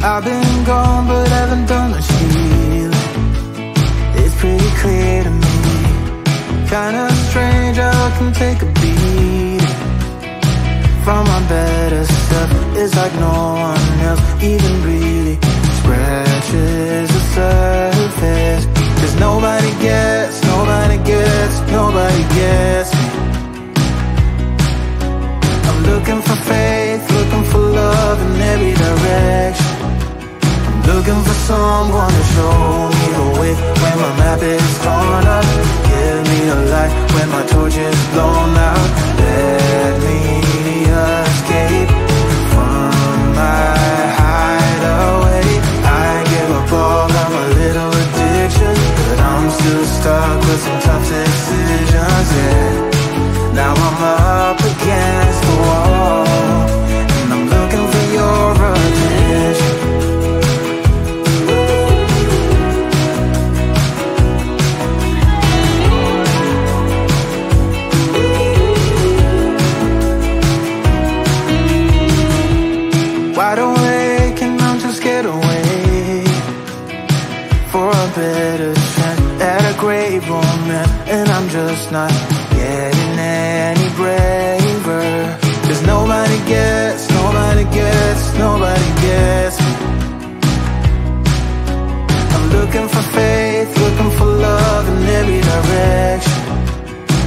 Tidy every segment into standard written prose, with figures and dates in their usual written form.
I've been gone but haven't done much healing. It's pretty clear to me. Kinda strange how I can take a beat from my better stuff. It's like no one else even really scratches the surface. 'Cause nobody gets me. I'm looking for faith, looking for love in every direction. I'm looking for someone to show me the way when my map is torn up. Give me a light when my torch is blown out. Let me escape from my hideaway. I give up all of my little addictions, but I'm still stuck with some tough decisions, yeah. Now I'm up against the wall, and I'm looking for your attention. Wide awake and I'm just scared away for a better chance at a great romance, and I'm just not getting any braver. 'Cause nobody gets me. I'm looking for faith, looking for love in every direction.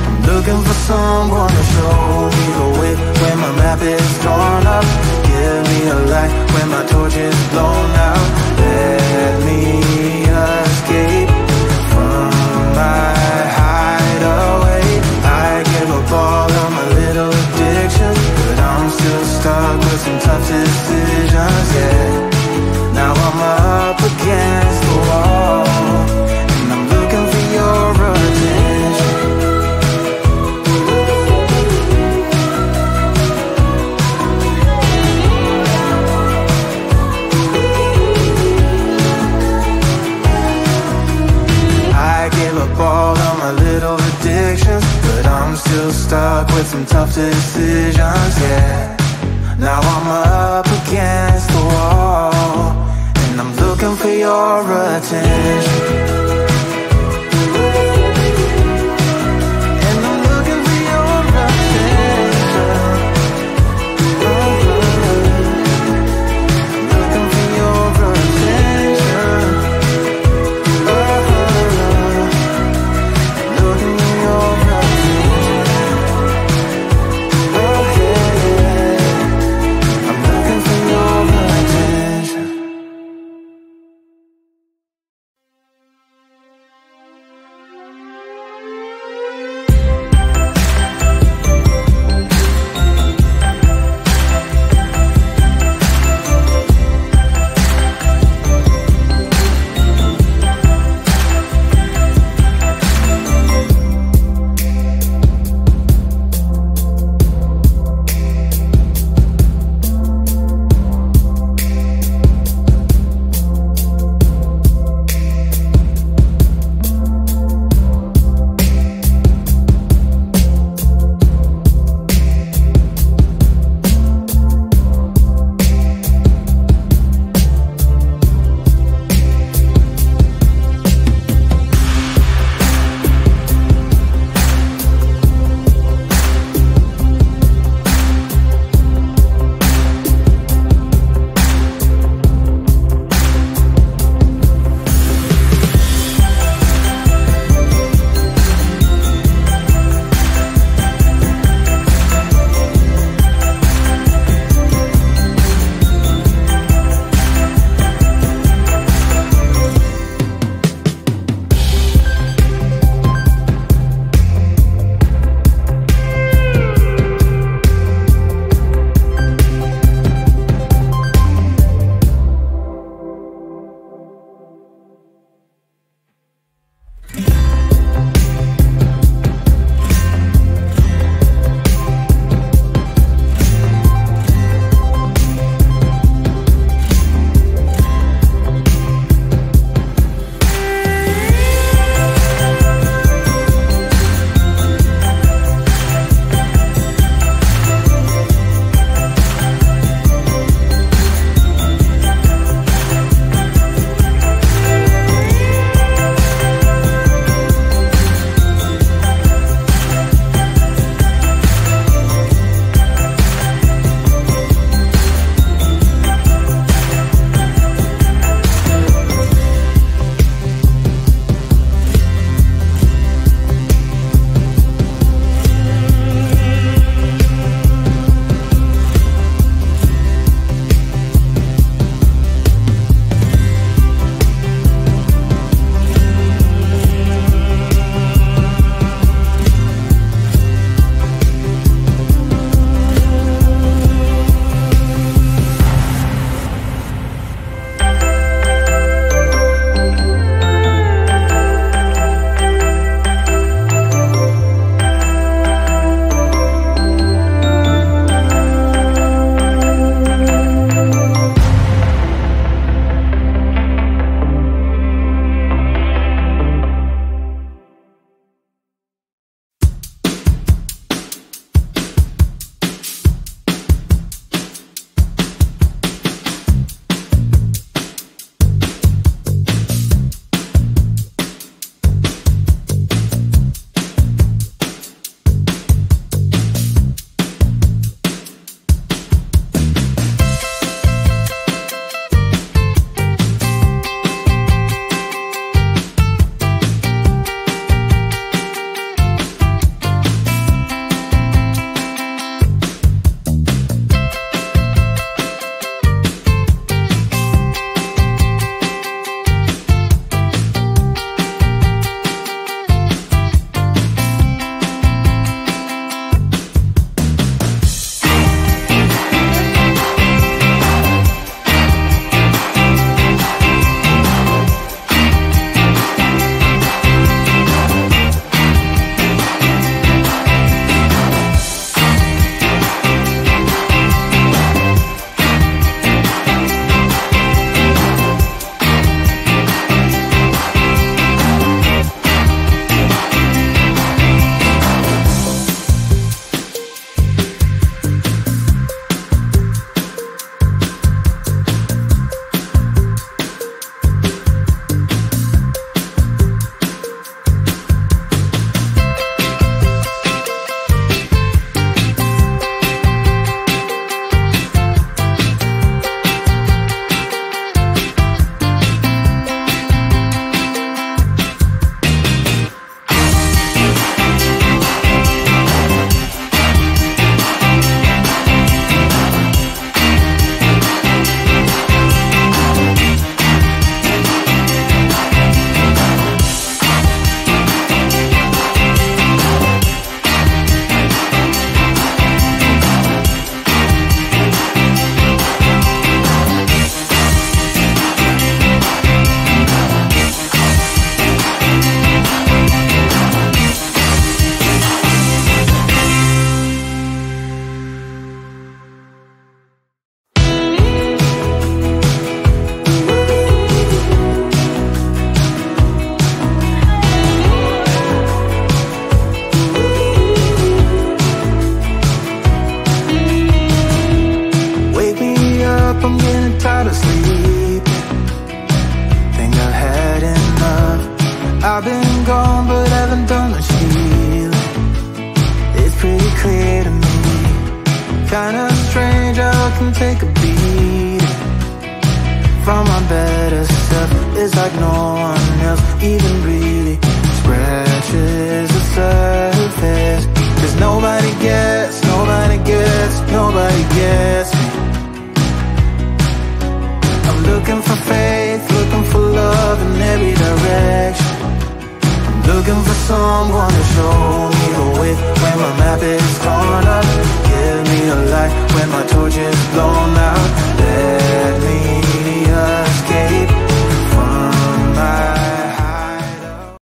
I'm looking for someone to show me the way when my map is torn up. Give me a light when my torch is blown out. Let me escape from my hideaway. I give up all of my little addictions, but I'm still stuck with some tough decisions, yeah. Now I'm up against the wall, and I'm looking for your attention. I give up all of my little addictions, but I'm still stuck with some tough decisions, yeah. Now I'm up against the wall, and I'm looking for your attention. And I'm looking for your attention. I'm looking for your attention. Looking for your attention. getting tired of sleep. Think I've had enough. I've been gone but haven't done much healing. It's pretty clear to me, kinda strange how I can take a beat from my better self. It's like no one else even really scratches the surface. Cause nobody gets me. I'm looking for faith, looking for love in every direction. I'm looking for someone to show me the way when my map is